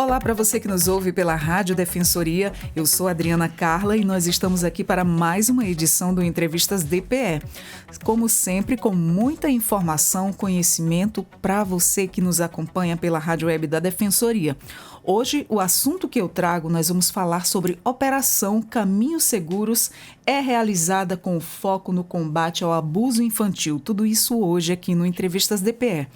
Olá para você que nos ouve pela Rádio Defensoria, eu sou Adriana Carla e nós estamos aqui para mais uma edição do Entrevistas DPE. Como sempre, com muita informação, conhecimento para você que nos acompanha pela Rádio Web da Defensoria. Hoje, o assunto que eu trago, nós vamos falar sobre Operação Caminhos Seguros, é realizada com foco no combate ao abuso infantil. Tudo isso hoje aqui no Entrevistas DPE.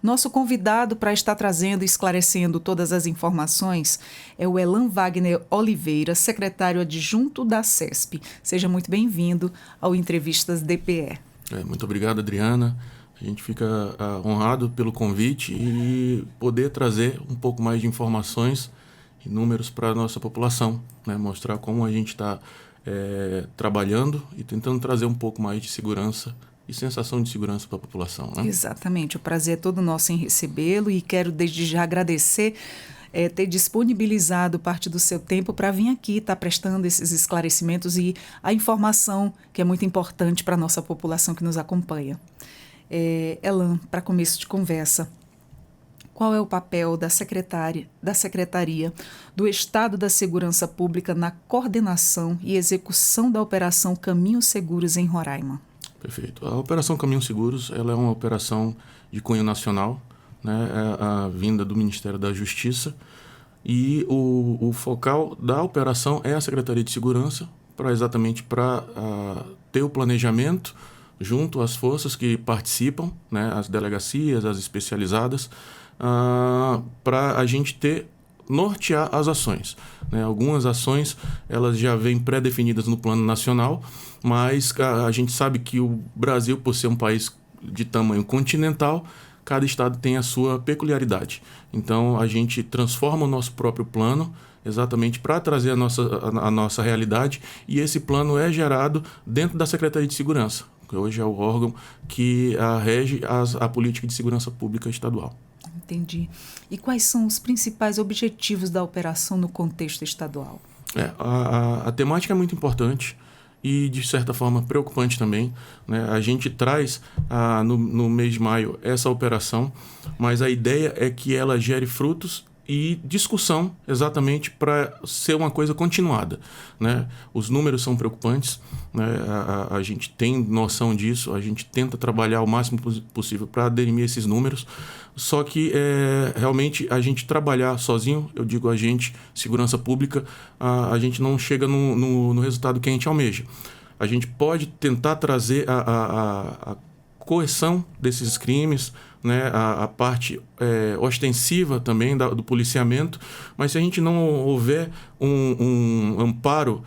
Nosso convidado para estar trazendo e esclarecendo todas as informações é o Elan Wagner Oliveira, secretário adjunto da CESP. Seja muito bem-vindo ao Entrevistas DPE. Muito obrigado, Adriana. A gente fica honrado pelo convite e poder trazer um pouco mais de informações e números para a nossa população, né? Mostrar como a gente está trabalhando e tentando trazer um pouco mais de segurança e sensação de segurança para a população, né? Exatamente, o prazer é todo nosso em recebê-lo e quero desde já agradecer ter disponibilizado parte do seu tempo para vir aqui estar prestando esses esclarecimentos e a informação que é muito importante para a nossa população que nos acompanha. Elan, para começo de conversa, qual é o papel da Secretaria do Estado da Segurança Pública na coordenação e execução da Operação Caminhos Seguros em Roraima? Perfeito. A Operação Caminhos Seguros ela é uma operação de cunho nacional, né? É a vinda do Ministério da Justiça e o focal da operação é a Secretaria de Segurança exatamente para ter o planejamento junto às forças que participam, né? As delegacias, as especializadas, para a gente nortear as ações, né? Algumas ações elas já vêm pré-definidas no plano nacional, mas a gente sabe que o Brasil, por ser um país de tamanho continental, cada estado tem a sua peculiaridade. Então a gente transforma o nosso próprio plano exatamente para trazer a nossa realidade, e esse plano é gerado dentro da Secretaria de Segurança, que hoje é o órgão que rege a política de segurança pública estadual. Entendi. E quais são os principais objetivos da operação no contexto estadual? A temática é muito importante e, de certa forma, preocupante também, né? A gente traz no mês de maio essa operação, mas a ideia é que ela gere frutos e discussão exatamente para ser uma coisa continuada, né? Os números são preocupantes, né? A gente tem noção disso, a gente tenta trabalhar o máximo possível para dirimir esses números, só que realmente a gente trabalhar sozinho, eu digo a gente, segurança pública, a gente não chega no resultado que a gente almeja. A gente pode tentar trazer a coerção desses crimes, né, a parte ostensiva também do policiamento, mas se a gente não houver um amparo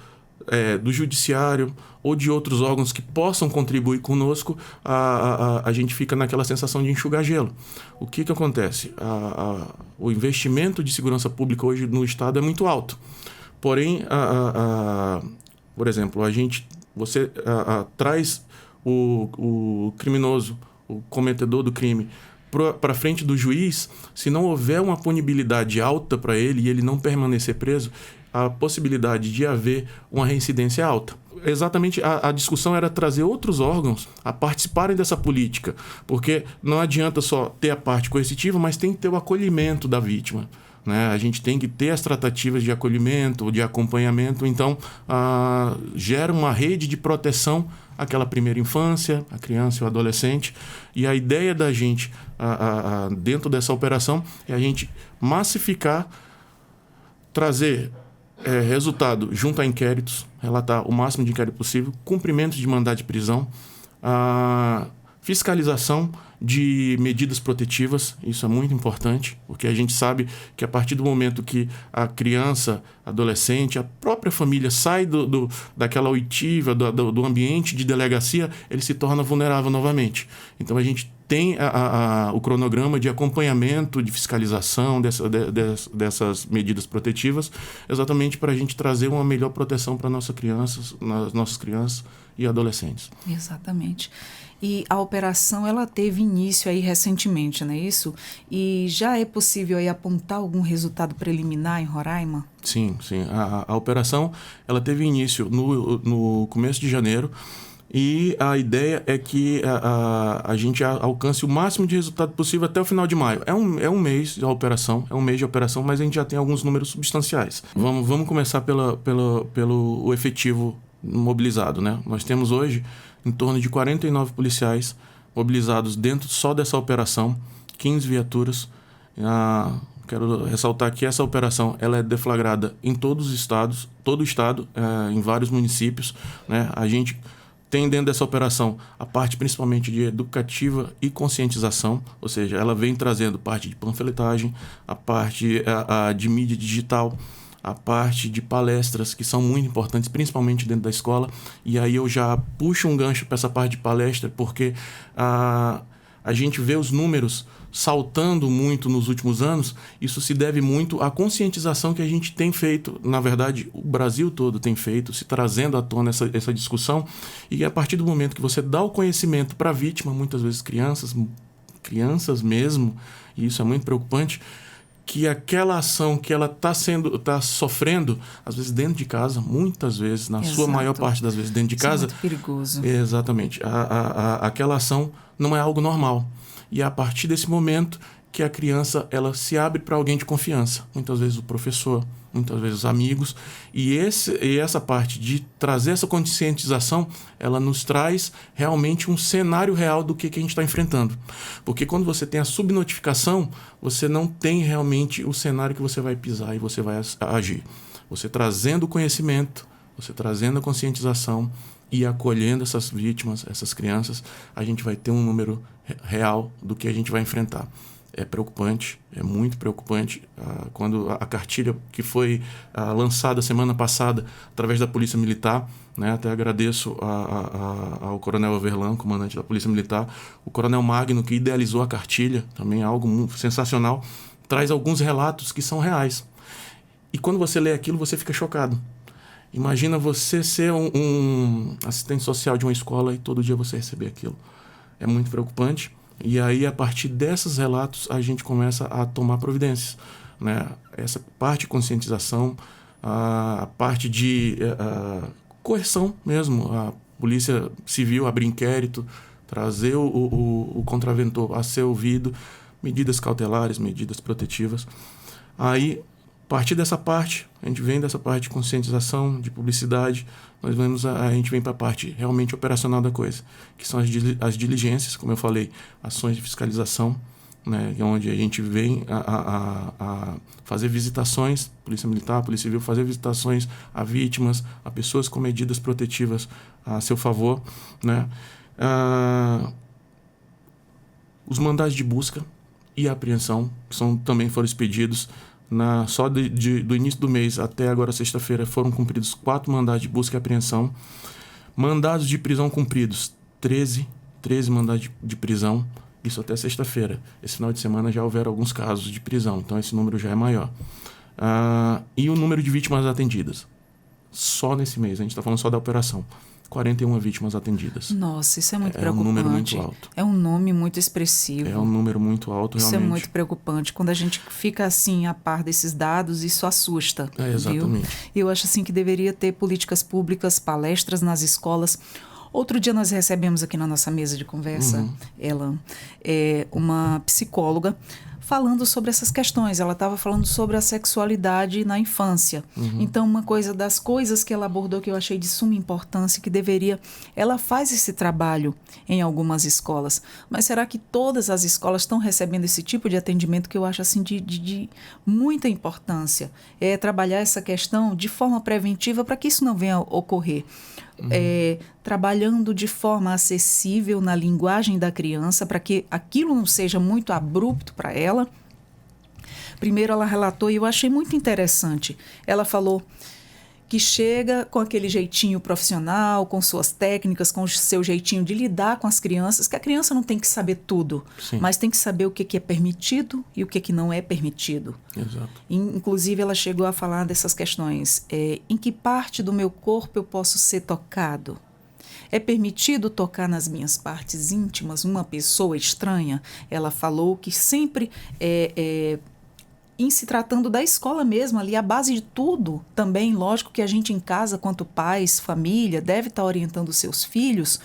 do judiciário ou de outros órgãos que possam contribuir conosco, a gente fica naquela sensação de enxugar gelo. O que acontece? O investimento de segurança pública hoje no Estado é muito alto. Porém, por exemplo, você traz o criminoso, o cometedor do crime, para frente do juiz. Se não houver uma punibilidade alta para ele e ele não permanecer preso, a possibilidade de haver uma reincidência é alta. Exatamente, a discussão era trazer outros órgãos a participarem dessa política, porque não adianta só ter a parte coercitiva, mas tem que ter o acolhimento da vítima, né? A gente tem que ter as tratativas de acolhimento, de acompanhamento, então gera uma rede de proteção àquela primeira infância, a criança e o adolescente, e a ideia da gente dentro dessa operação é a gente massificar, trazer resultado junto a inquéritos, relatar o máximo de inquérito possível, cumprimento de mandado de prisão, fiscalização de medidas protetivas. Isso é muito importante, porque a gente sabe que a partir do momento que a criança, adolescente, a própria família sai daquela oitiva, do ambiente de delegacia, ele se torna vulnerável novamente. Então a gente tem o cronograma de acompanhamento, de fiscalização dessas medidas protetivas, exatamente para a gente trazer uma melhor proteção para nossas crianças e adolescentes. Exatamente. E a operação ela teve início aí recentemente, não é isso? E já é possível aí apontar algum resultado preliminar em Roraima? Sim. A operação ela teve início no começo de janeiro E a ideia é que a gente alcance o máximo de resultado possível até o final de maio. É um mês de operação, mas a gente já tem alguns números substanciais. Vamos começar pelo efetivo mobilizado, né? Nós temos hoje em torno de 49 policiais mobilizados dentro só dessa operação, 15 viaturas. Quero ressaltar que essa operação ela é deflagrada em todos os estados, todo o estado, em vários municípios, né? A gente tem dentro dessa operação a parte principalmente de educativa e conscientização, ou seja, ela vem trazendo parte de panfletagem, a parte de mídia digital, a parte de palestras que são muito importantes, principalmente dentro da escola. E aí eu já puxo um gancho para essa parte de palestra, porque a gente vê os números saltando muito nos últimos anos. Isso se deve muito à conscientização que a gente tem feito. Na verdade, o Brasil todo tem feito, se trazendo à tona essa discussão. E a partir do momento que você dá o conhecimento para a vítima, muitas vezes crianças mesmo, e isso é muito preocupante, que aquela ação que ela está sofrendo, às vezes dentro de casa, muitas vezes, na sua maior parte das vezes dentro de casa. Isso é muito perigoso. Exatamente. Aquela ação não é algo normal. E é a partir desse momento que a criança ela se abre para alguém de confiança. Muitas vezes o professor, muitas vezes os amigos. E essa parte de trazer essa conscientização, ela nos traz realmente um cenário real do que a gente está enfrentando. Porque quando você tem a subnotificação, você não tem realmente o cenário que você vai pisar e você vai agir. Você trazendo o conhecimento, você trazendo a conscientização e acolhendo essas vítimas, essas crianças, a gente vai ter um número real do que a gente vai enfrentar. É preocupante, é muito preocupante. Quando a cartilha que foi lançada semana passada através da Polícia Militar, né, até agradeço ao Coronel Overlan, comandante da Polícia Militar, o Coronel Magno, que idealizou a cartilha, também é algo muito sensacional, traz alguns relatos que são reais. E quando você lê aquilo, você fica chocado. Imagina você ser um assistente social de uma escola e todo dia você receber aquilo. É muito preocupante. E aí, a partir desses relatos, a gente começa a tomar providências, né? Essa parte de conscientização, a parte de coerção mesmo. A Polícia Civil abrir inquérito, trazer o contraventor a ser ouvido, medidas cautelares, medidas protetivas. Aí, a partir dessa parte, a gente vem dessa parte de conscientização, de publicidade, a gente vem para a parte realmente operacional da coisa, que são as diligências, como eu falei, ações de fiscalização, né, onde a gente vem a fazer visitações, Polícia Militar, Polícia Civil, fazer visitações a vítimas, a pessoas com medidas protetivas a seu favor, né? Os mandados de busca e apreensão, que também foram expedidos. Só do início do mês até agora, sexta-feira, foram cumpridos 4 mandados de busca e apreensão. Mandados de prisão cumpridos, 13 mandados de prisão, isso até sexta-feira. Esse final de semana já houveram alguns casos de prisão, então esse número já é maior. E o número de vítimas atendidas. Só nesse mês, a gente está falando só da operação. 41 vítimas atendidas. Nossa, isso é muito preocupante. É um número muito alto. É um nome muito expressivo. É um número muito alto, realmente. Isso é muito preocupante. Quando a gente fica assim a par desses dados, isso assusta. Exatamente. Eu acho assim que deveria ter políticas públicas, palestras nas escolas. Outro dia nós recebemos aqui na nossa mesa de conversa, ela uma psicóloga falando sobre essas questões. Ela estava falando sobre a sexualidade na infância. Então, uma das coisas que ela abordou que eu achei de suma importância, que ela faz esse trabalho em algumas escolas. Mas será que todas as escolas estão recebendo esse tipo de atendimento que eu acho assim de muita importância? É trabalhar essa questão de forma preventiva para que isso não venha a ocorrer. Trabalhando de forma acessível na linguagem da criança para que aquilo não seja muito abrupto para ela. Primeiro ela relatou e eu achei muito interessante. Ela falou que chega com aquele jeitinho profissional, com suas técnicas, com o seu jeitinho de lidar com as crianças, que a criança não tem que saber tudo, Sim. mas tem que saber o que é permitido e o que não é permitido. Exato. Inclusive, ela chegou a falar dessas questões. Em que parte do meu corpo eu posso ser tocado? É permitido tocar nas minhas partes íntimas uma pessoa estranha? Ela falou que sempre em se tratando da escola mesmo, ali a base de tudo também, lógico que a gente em casa, quanto pais, família, deve estar orientando seus filhos,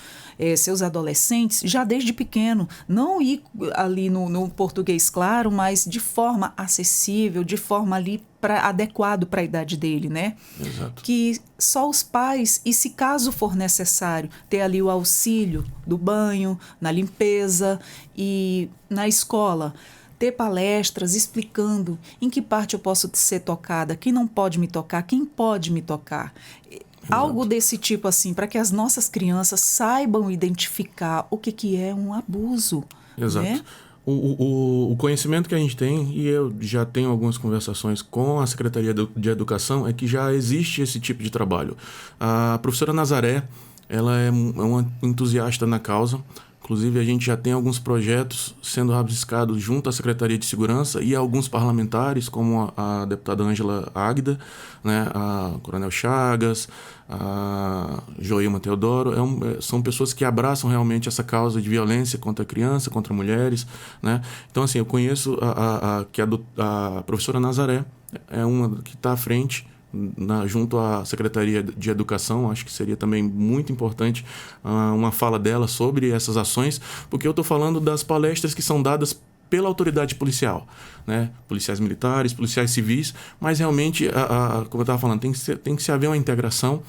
seus adolescentes, já desde pequeno, não ir ali no português claro, mas de forma acessível, de forma ali adequado para a idade dele, né? Exato. Que só os pais, e se caso for necessário, ter ali o auxílio do banho, na limpeza e na escola, ter palestras explicando em que parte eu posso ser tocada, quem não pode me tocar, quem pode me tocar. Algo desse tipo assim, para que as nossas crianças saibam identificar o que é um abuso. Exato. Né? O conhecimento que a gente tem, e eu já tenho algumas conversações com a Secretaria de Educação, é que já existe esse tipo de trabalho. A professora Nazaré, ela é uma entusiasta na causa. Inclusive, a gente já tem alguns projetos sendo rabiscados junto à Secretaria de Segurança e alguns parlamentares, como a deputada Ângela Águida, né, a Coronel Chagas, a Joilma Teodoro. São pessoas que abraçam realmente essa causa de violência contra a criança, contra mulheres. Né? Então, assim, eu conheço a professora Nazaré, é uma que está à frente, junto à Secretaria de Educação. Acho que seria também muito importante uma fala dela sobre essas ações, porque eu estou falando das palestras que são dadas pela autoridade policial, né? Policiais militares, policiais civis, mas realmente, como eu estava falando, tem que se haver uma integração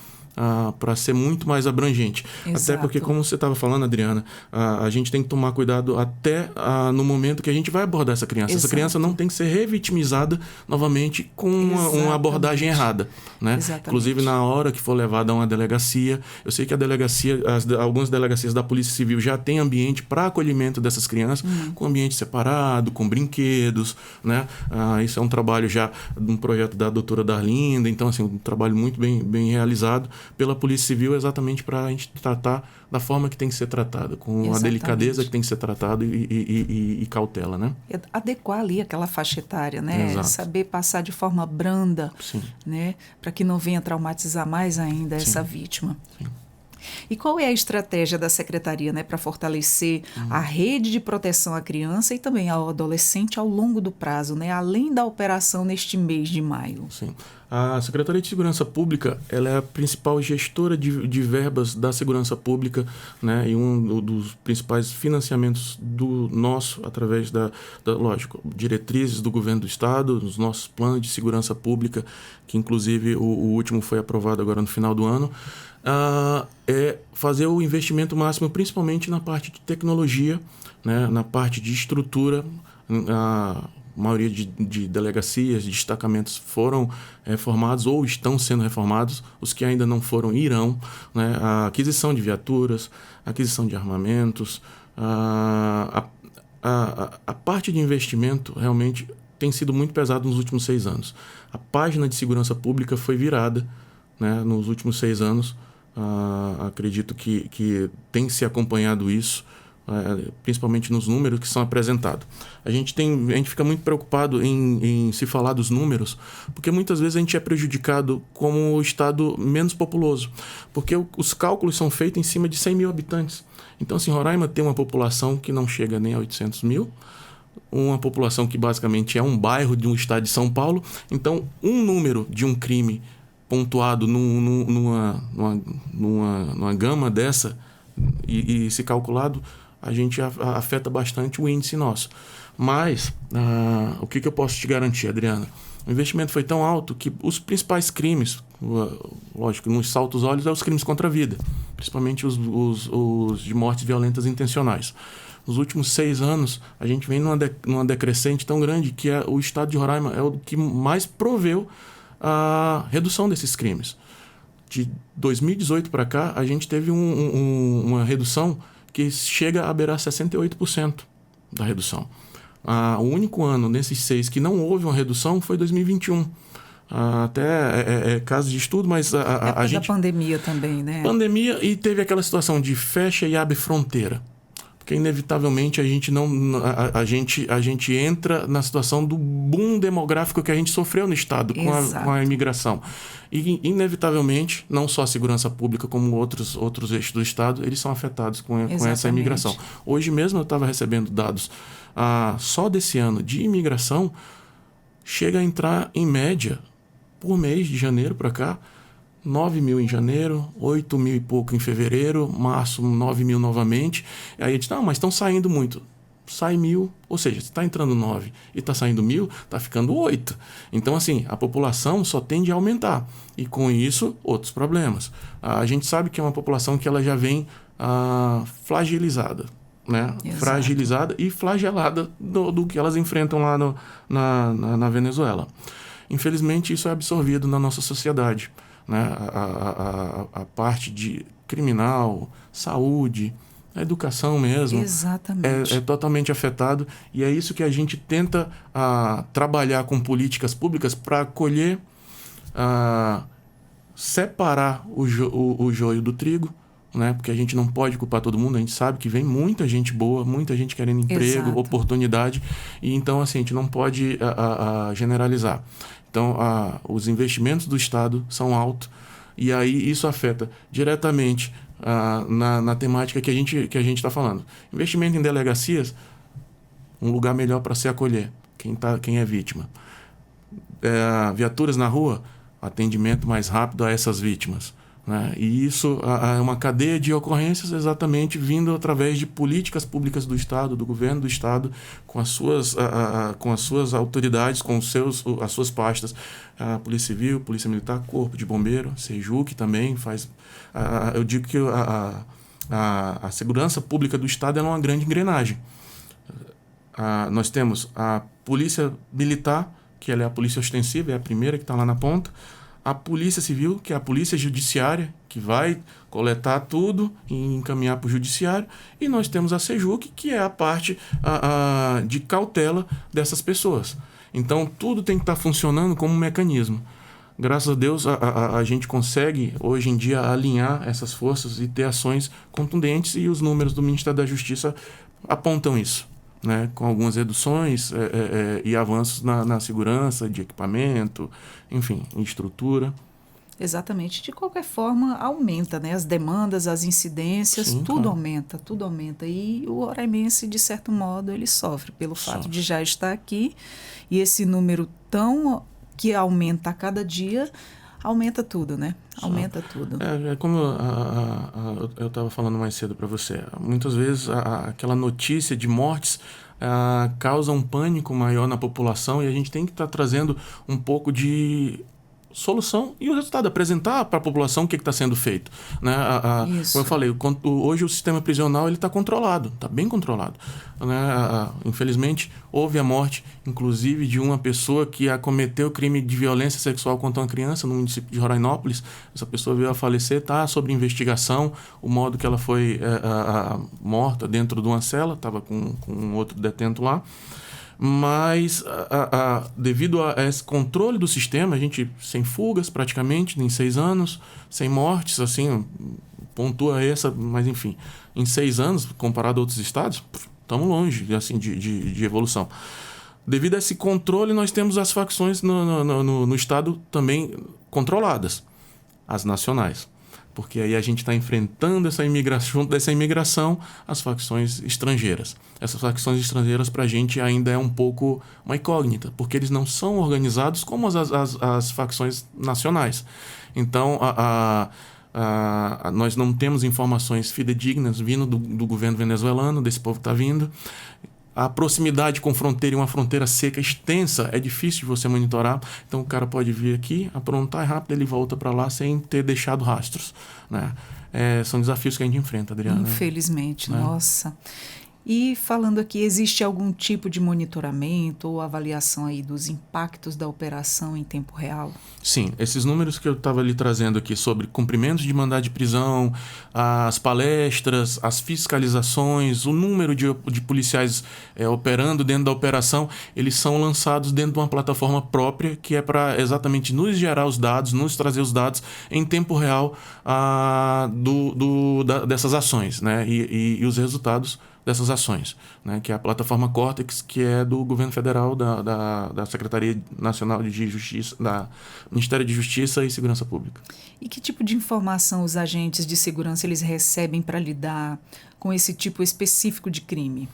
para ser muito mais abrangente. Exato. Até porque, como você estava falando, Adriana, a gente tem que tomar cuidado até no momento que a gente vai abordar essa criança. Exato. Essa criança não tem que ser revitimizada novamente com uma abordagem errada. Né? Inclusive, na hora que for levada a uma delegacia, eu sei que a delegacia, algumas delegacias da Polícia Civil já têm ambiente para acolhimento dessas crianças, com ambiente separado, com brinquedos. Né? Isso é um trabalho já de um projeto da doutora Darlinda, então, assim, um trabalho muito bem realizado pela Polícia Civil, exatamente para a gente tratar da forma que tem que ser tratada, com a delicadeza que tem que ser tratado e cautela, né? Adequar ali aquela faixa etária, né? Exato. Saber passar de forma branda, Sim. né? Para que não venha traumatizar mais ainda essa vítima. Sim. E qual é a estratégia da Secretaria, né, para fortalecer a rede de proteção à criança e também ao adolescente ao longo do prazo, né, além da operação neste mês de maio? Sim. A Secretaria de Segurança Pública, ela é a principal gestora de verbas da segurança pública, né, e um dos principais financiamentos do nosso, através lógico, diretrizes do governo do estado, dos nossos planos de segurança pública, que inclusive o último foi aprovado agora no final do ano. É fazer o investimento máximo, principalmente na parte de tecnologia, né, na parte de estrutura. A maioria de delegacias, de destacamentos foram reformados ou estão sendo reformados. Os que ainda não foram irão. Né, a aquisição de viaturas, a aquisição de armamentos. A parte de investimento realmente tem sido muito pesada nos últimos 6 anos. A página de segurança pública foi virada, né, nos últimos 6 anos. Acredito que tem se acompanhado isso, principalmente nos números que são apresentados. A gente fica muito preocupado em se falar dos números, porque muitas vezes a gente é prejudicado como o estado menos populoso, porque os cálculos são feitos em cima de 100 mil habitantes. Então, assim, Roraima tem uma população que não chega nem a 800 mil, uma população que basicamente é um bairro de um estado de São Paulo. Então, um número de um crime pontuado numa gama dessa e se calculado, a gente afeta bastante o índice nosso. Mas o que eu posso te garantir, Adriana? O investimento foi tão alto que os principais crimes, lógico, nos salta os olhos, é os crimes contra a vida, principalmente os de mortes violentas intencionais. Nos últimos 6 anos, a gente vem numa decrescente tão grande que o estado de Roraima é o que mais proveu a redução desses crimes. De 2018 para cá, a gente teve uma redução que chega a beirar 68% da redução. O único ano nesses 6 que não houve uma redução foi 2021. Até é caso de estudo, mas a gente... da pandemia também, né? Pandemia, e teve aquela situação de fecha e abre fronteira. Porque inevitavelmente a gente entra na situação do boom demográfico que a gente sofreu no estado com a imigração. E inevitavelmente, não só a segurança pública como outros eixos do estado, eles são afetados com essa imigração. Hoje mesmo eu estava recebendo dados só desse ano de imigração. chega a entrar, em média, por mês, de janeiro para cá, 9 mil em janeiro, 8 mil e pouco em fevereiro, março 9 mil novamente. Aí a gente diz, mas estão saindo muito. Sai 1.000, ou seja, se está entrando 9 e está saindo 1.000, está ficando 8. Então, assim, a população só tende a aumentar. E com isso, outros problemas. A gente sabe que é uma população que ela já vem fragilizada, né? Fragilizada e flagelada do que elas enfrentam lá na Venezuela. Infelizmente, isso é absorvido na nossa sociedade, né? A parte de criminal, saúde, a educação mesmo. Exatamente. É totalmente afetado, e é isso que a gente tenta trabalhar com políticas públicas para acolher, separar o joio do trigo, né? Porque a gente não pode culpar todo mundo, a gente sabe que vem muita gente boa, muita gente querendo emprego, Exato. Oportunidade, e então assim, a gente não pode generalizar. Então, os investimentos do Estado são altos, e aí isso afeta diretamente na temática que a gente está falando. Investimento em delegacias, um lugar melhor para se acolher quem é vítima. Viaturas na rua, atendimento mais rápido a essas vítimas, né? E isso é uma cadeia de ocorrências exatamente vindo através de políticas públicas do Estado, do governo do Estado, com as suas autoridades, com as suas pastas, a Polícia Civil, Polícia Militar, Corpo de Bombeiro, Sejuc também faz. Eu digo que a segurança pública do Estado é uma grande engrenagem. Nós temos a Polícia Militar, que ela é a polícia ostensiva, é a primeira que está lá na ponta. A Polícia Civil, que é a Polícia Judiciária, que vai coletar tudo e encaminhar para o Judiciário. E nós temos a Sejuc, que é a parte de cautela dessas pessoas. Então, tudo tem que estar funcionando como um mecanismo. Graças a Deus, a gente consegue, hoje em dia, alinhar essas forças e ter ações contundentes, e os números do Ministério da Justiça apontam isso, né? Com algumas reduções e avanços na segurança de equipamento, enfim, em estrutura. Exatamente. De qualquer forma, aumenta, né? As demandas, as incidências, Sim, tudo claro. aumenta, tudo aumenta. E o roraimense, de certo modo, ele sofre pelo fato de já estar aqui, e esse número que aumenta a cada dia, aumenta tudo, né? Aumenta tudo. É como eu estava falando mais cedo para você. Muitas vezes aquela notícia de mortes causa um pânico maior na população, e a gente tem que estar trazendo um pouco de solução e o resultado, apresentar para a população o que está sendo feito, né? Isso. Como eu falei, hoje o sistema prisional está controlado, está bem controlado, né? Infelizmente, houve a morte, inclusive, de uma pessoa que cometeu crime de violência sexual contra uma criança no município de Rorainópolis. Essa pessoa veio a falecer, está sob investigação, o modo que ela foi morta dentro de uma cela, estava com outro detento lá. Mas, devido a esse controle do sistema, a gente sem fugas praticamente, em 6 anos, sem mortes, assim, pontua essa, mas enfim, em 6 anos, comparado a outros estados, estamos longe assim, de evolução. Devido a esse controle, nós temos as facções no estado também controladas, as nacionais. Porque aí a gente está enfrentando essa imigração, junto dessa imigração, as facções estrangeiras. Essas facções estrangeiras, para a gente, ainda é um pouco uma incógnita, porque eles não são organizados como as facções nacionais. Então, nós não temos informações fidedignas vindo do governo venezuelano, desse povo que está vindo. A proximidade com fronteira e uma fronteira seca extensa é difícil de você monitorar. Então o cara pode vir aqui, aprontar rápido, ele volta para lá sem ter deixado rastros, né? São desafios que a gente enfrenta, Adriana. Infelizmente, né? Nossa. E falando aqui, existe algum tipo de monitoramento ou avaliação aí dos impactos da operação em tempo real? Sim, esses números que eu estava lhe trazendo aqui sobre cumprimentos de mandado de prisão, as palestras, as fiscalizações, o número de policiais operando dentro da operação, eles são lançados dentro de uma plataforma própria que é para exatamente nos gerar os dados, nos trazer os dados em tempo real dessas ações, né? E os resultados dessas ações, né? Que é a plataforma Córtex, que é do governo federal, da Secretaria Nacional de Justiça, da Ministério de Justiça e Segurança Pública. E que tipo de informação os agentes de segurança eles recebem para lidar com esse tipo específico de crime?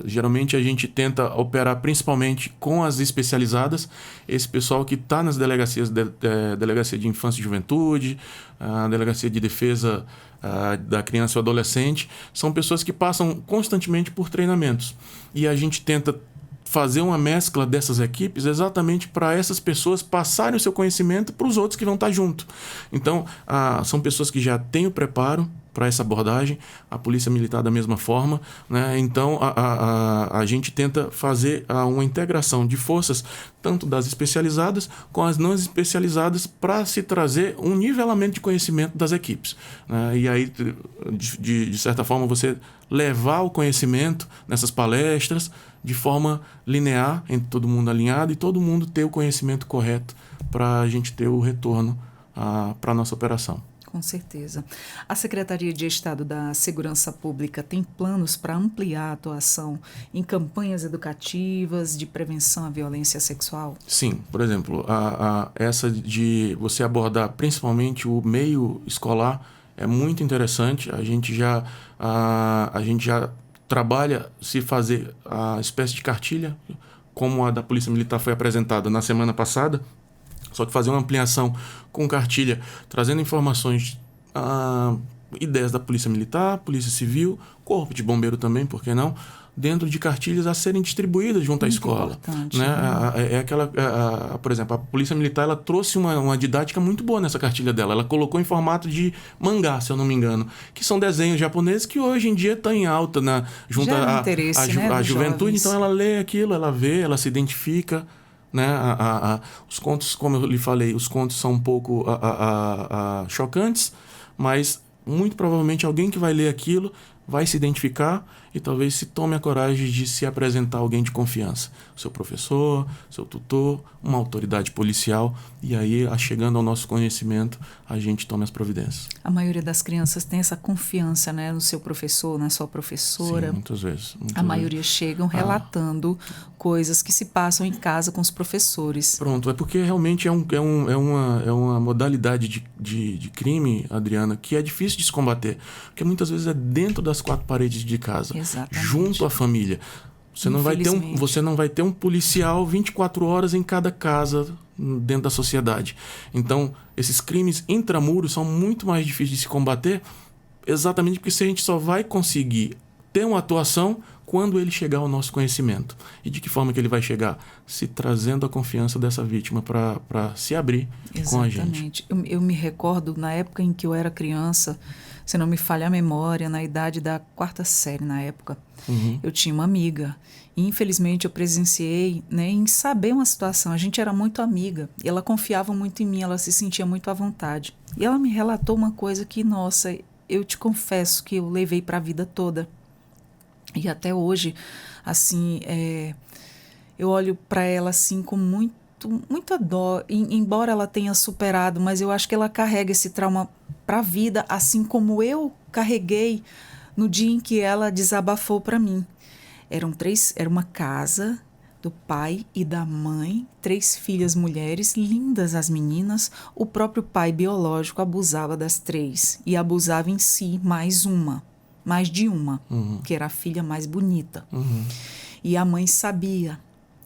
Geralmente a gente tenta operar principalmente com as especializadas, esse pessoal que está nas delegacias, delegacia de infância e juventude, a delegacia de defesa da criança e adolescente, são pessoas que passam constantemente por treinamentos. E a gente tenta fazer uma mescla dessas equipes exatamente para essas pessoas passarem o seu conhecimento para os outros que vão estar junto. Então, são pessoas que já têm o preparo para essa abordagem, a Polícia Militar da mesma forma, né? Então a gente tenta fazer uma integração de forças, tanto das especializadas com as não especializadas, para se trazer um nivelamento de conhecimento das equipes, né? E aí, de certa forma, você levar o conhecimento nessas palestras de forma linear, entre todo mundo alinhado, e todo mundo ter o conhecimento correto para a gente ter o retorno para a nossa operação. Com certeza. A Secretaria de Estado da Segurança Pública tem planos para ampliar a atuação em campanhas educativas de prevenção à violência sexual? Sim. Por exemplo, essa de você abordar principalmente o meio escolar é muito interessante. A gente já trabalha se fazer a espécie de cartilha, como a da Polícia Militar foi apresentada na semana passada, só que fazer uma ampliação com cartilha, trazendo informações, ideias da Polícia Militar, Polícia Civil, Corpo de Bombeiro também, por que não? Dentro de cartilhas a serem distribuídas junto à escola. Né? Por exemplo, a Polícia Militar ela trouxe uma didática muito boa nessa cartilha dela. Ela colocou em formato de mangá, se eu não me engano, que são desenhos japoneses que hoje em dia estão em alta junto à juventude. Então ela lê aquilo, ela vê, ela se identifica. Né? Os contos, como eu lhe falei, os contos são um pouco chocantes, mas muito provavelmente alguém que vai ler aquilo vai se identificar e talvez se tome a coragem de se apresentar a alguém de confiança. Seu professor, seu tutor, uma autoridade policial, e aí, chegando ao nosso conhecimento, a gente toma as providências. A maioria das crianças tem essa confiança, né, no seu professor, na sua professora. Sim, muitas vezes. A maioria chegam relatando coisas que se passam em casa com os professores. Pronto, é porque realmente é uma modalidade de crime, Adriana, que é difícil de se combater. Porque muitas vezes é dentro das quatro paredes de casa. Exatamente. Junto à família. Você não vai ter um policial 24 horas em cada casa dentro da sociedade. Então, esses crimes intramuros são muito mais difíceis de se combater, exatamente porque a gente só vai conseguir ter uma atuação quando ele chegar ao nosso conhecimento. E de que forma que ele vai chegar? Se trazendo a confiança dessa vítima para se abrir com a gente. Exatamente. Eu me recordo, na época em que eu era criança, se não me falha a memória, na idade da 4ª série, na época, eu tinha uma amiga. E, infelizmente, eu presenciei, né, em saber uma situação. A gente era muito amiga. E ela confiava muito em mim, ela se sentia muito à vontade. E ela me relatou uma coisa que, nossa, eu te confesso que eu levei para a vida toda. E até hoje, assim, eu olho para ela assim com muita dó. Embora ela tenha superado, mas eu acho que ela carrega esse trauma para a vida, assim como eu carreguei no dia em que ela desabafou para mim. Era uma casa do pai e da mãe, 3 filhas mulheres, lindas as meninas. O próprio pai biológico abusava das 3 e abusava em si mais de uma, que era a filha mais bonita. E a mãe sabia.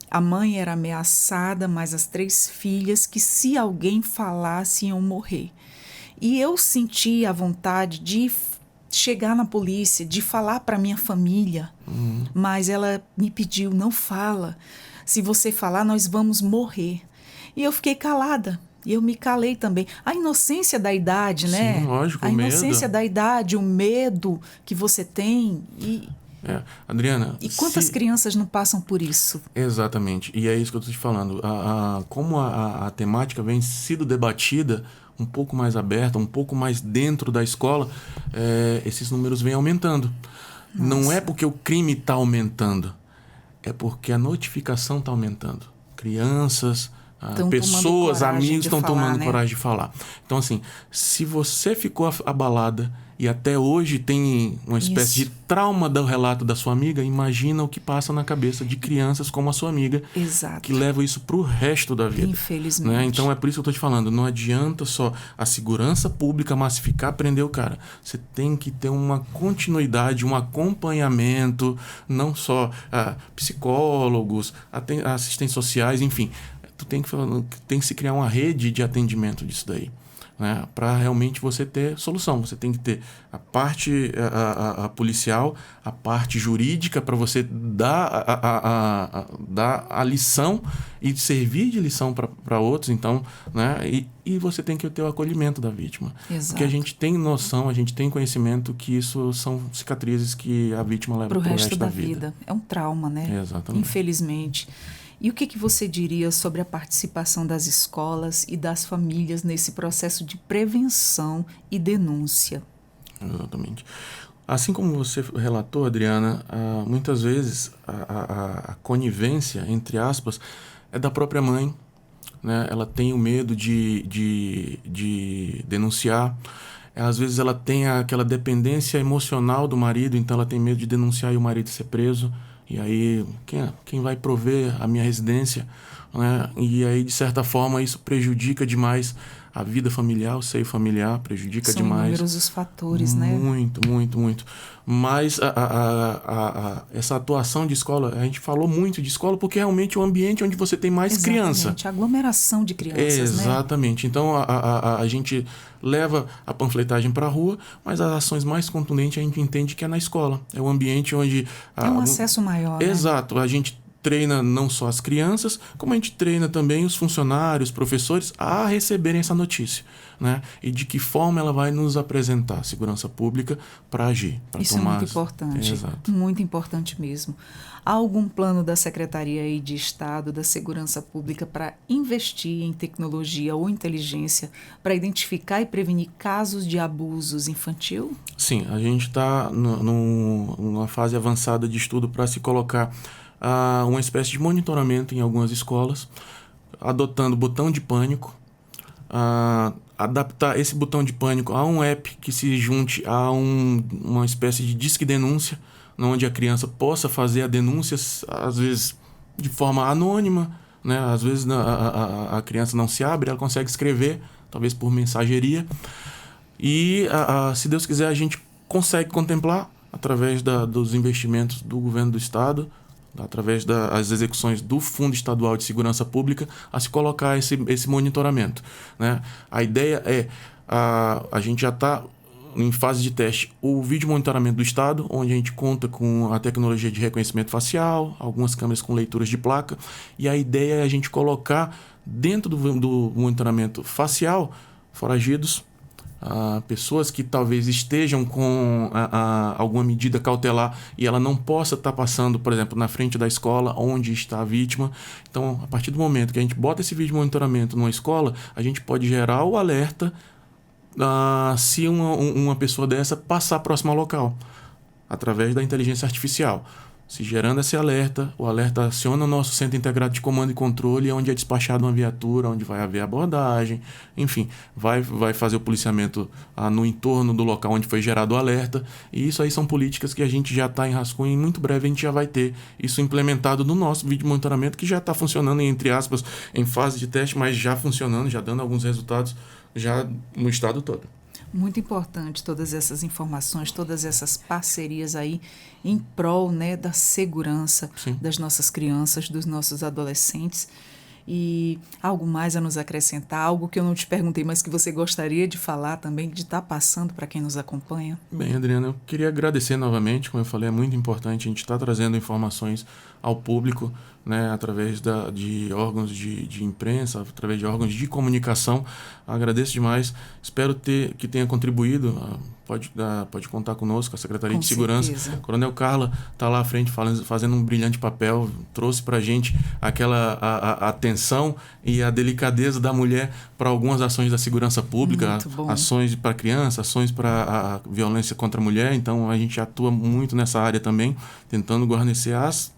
A mãe era ameaçada, mas as 3 filhas que se alguém falasse iam morrer. E eu senti a vontade de chegar na polícia, de falar para minha família, mas ela me pediu, não fala. Se você falar, nós vamos morrer. E eu fiquei calada. E eu me calei também. A inocência da idade, né? Sim, lógico, a inocência da idade, o medo que você tem. Adriana... E quantas crianças não passam por isso? Exatamente. E é isso que eu estou te falando. Como a temática vem sido debatida um pouco mais aberta, um pouco mais dentro da escola, esses números vêm aumentando. Nossa. Não é porque o crime está aumentando, é porque a notificação está aumentando. Crianças... pessoas, amigos estão tomando coragem de falar. Então, assim, se você ficou abalada e até hoje tem uma espécie de trauma do relato da sua amiga, imagina o que passa na cabeça de crianças como a sua amiga, que leva isso para o resto da vida. Infelizmente. Né? Então é por isso que eu estou te falando, não adianta só a segurança pública massificar, prender o cara. Você tem que ter uma continuidade, um acompanhamento, não só psicólogos, assistentes sociais, enfim. Tem que se criar uma rede de atendimento disso daí, né? Para realmente você ter solução. Você tem que ter a parte a policial, a parte jurídica para você dar a lição e servir de lição para outros. Então, né? E você tem que ter o acolhimento da vítima. Exato. Porque a gente tem noção, a gente tem conhecimento que isso são cicatrizes que a vítima leva para o resto da vida. É um trauma, né? Exatamente. Infelizmente. E o que você diria sobre a participação das escolas e das famílias nesse processo de prevenção e denúncia? Exatamente. Assim como você relatou, Adriana, muitas vezes a conivência, entre aspas, é da própria mãe, né? Ela tem o medo de denunciar. Às vezes ela tem aquela dependência emocional do marido, então ela tem medo de denunciar e o marido ser preso. E aí, quem vai prover a minha residência? Né? E aí, de certa forma, isso prejudica demais a vida familiar, o seio familiar, prejudica demais. São inúmeros os fatores, né? Muito, muito, muito. Mas essa atuação de escola, a gente falou muito de escola porque realmente é o ambiente onde você tem mais criança. A aglomeração de crianças, exatamente. Né? Então, a gente leva a panfletagem para a rua, mas as ações mais contundentes a gente entende que é na escola. É o ambiente onde... É um acesso maior, Exato. A gente treina não só as crianças, como a gente treina também os funcionários, professores a receberem essa notícia, né? E de que forma ela vai nos apresentar a segurança pública para agir. Isso tomar... é muito importante. Exato. Muito importante mesmo. Há algum plano da Secretaria aí de Estado da Segurança Pública para investir em tecnologia ou inteligência para identificar e prevenir casos de abusos infantil? Sim, a gente está numa fase avançada de estudo para se colocar uma espécie de monitoramento em algumas escolas, adotando botão de pânico, adaptar esse botão de pânico a um app que se junte a uma espécie de disque denúncia, onde a criança possa fazer a denúncia, às vezes de forma anônima, né? Às vezes a criança não se abre, ela consegue escrever, talvez por mensageria, e se Deus quiser a gente consegue contemplar através dos investimentos do governo do estado, através das execuções do Fundo Estadual de Segurança Pública, a se colocar esse monitoramento, né? A ideia é, a gente já está em fase de teste, o vídeo monitoramento do Estado, onde a gente conta com a tecnologia de reconhecimento facial, algumas câmeras com leituras de placa, e a ideia é a gente colocar dentro do monitoramento facial foragidos, pessoas que talvez estejam com alguma medida cautelar e ela não possa estar passando, por exemplo, na frente da escola onde está a vítima. Então, a partir do momento que a gente bota esse vídeo de monitoramento numa escola, a gente pode gerar o alerta se uma pessoa dessa passar próximo ao local, através da inteligência artificial. Se gerando esse alerta, o alerta aciona o nosso centro integrado de comando e controle, onde é despachada uma viatura, onde vai haver abordagem, enfim, vai fazer o policiamento no entorno do local onde foi gerado o alerta. E isso aí são políticas que a gente já está em rascunho e muito breve a gente já vai ter isso implementado no nosso vídeo monitoramento, que já está funcionando, entre aspas, em fase de teste, mas já funcionando, já dando alguns resultados já no estado todo. Muito importante todas essas informações, todas essas parcerias aí em prol, né, da segurança Sim. das nossas crianças, dos nossos adolescentes. E algo mais a nos acrescentar, algo que eu não te perguntei, mas que você gostaria de falar também, de estar passando para quem nos acompanha? Bem, Adriana, eu queria agradecer novamente, como eu falei, é muito importante a gente estar trazendo informações ao público, né, através de órgãos de imprensa, através de órgãos de comunicação. Agradeço demais, espero que tenha contribuído. Pode contar conosco, a Secretaria de Segurança. Certeza. Coronel Carla está lá à frente fazendo um brilhante papel, trouxe para a gente aquela atenção e a delicadeza da mulher para algumas ações da segurança pública, ações para criança, ações para a violência contra a mulher. Então a gente atua muito nessa área também, tentando guarnecer as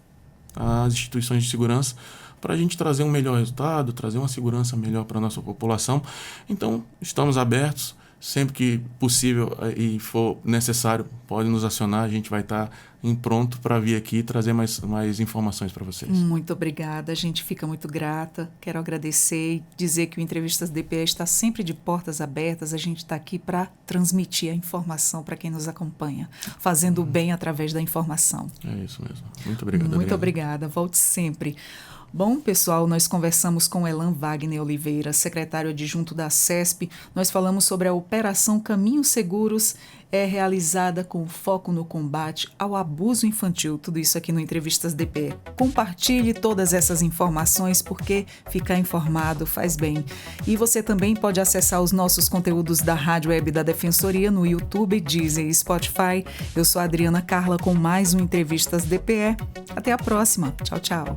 instituições de segurança para a gente trazer um melhor resultado, trazer uma segurança melhor para a nossa população. Então, estamos abertos. sempre que possível e for necessário, pode nos acionar, a gente vai estar pronto para vir aqui trazer mais informações para vocês. Muito obrigada, a gente fica muito grata. Quero agradecer e dizer que o Entrevistas DPE está sempre de portas abertas. A gente está aqui para transmitir a informação para quem nos acompanha, fazendo o bem através da informação. É isso mesmo. Muito obrigado, Muito obrigada, volte sempre. Bom, pessoal, nós conversamos com Elan Wagner Oliveira, secretário adjunto da CESP. Nós falamos sobre a Operação Caminhos Seguros, realizada com foco no combate ao abuso infantil. Tudo isso aqui no Entrevistas DPE. Compartilhe todas essas informações, porque ficar informado faz bem. E você também pode acessar os nossos conteúdos da Rádio Web da Defensoria no YouTube, Deezer e Spotify. Eu sou a Adriana Carla com mais um Entrevistas DPE. Até a próxima. Tchau, tchau.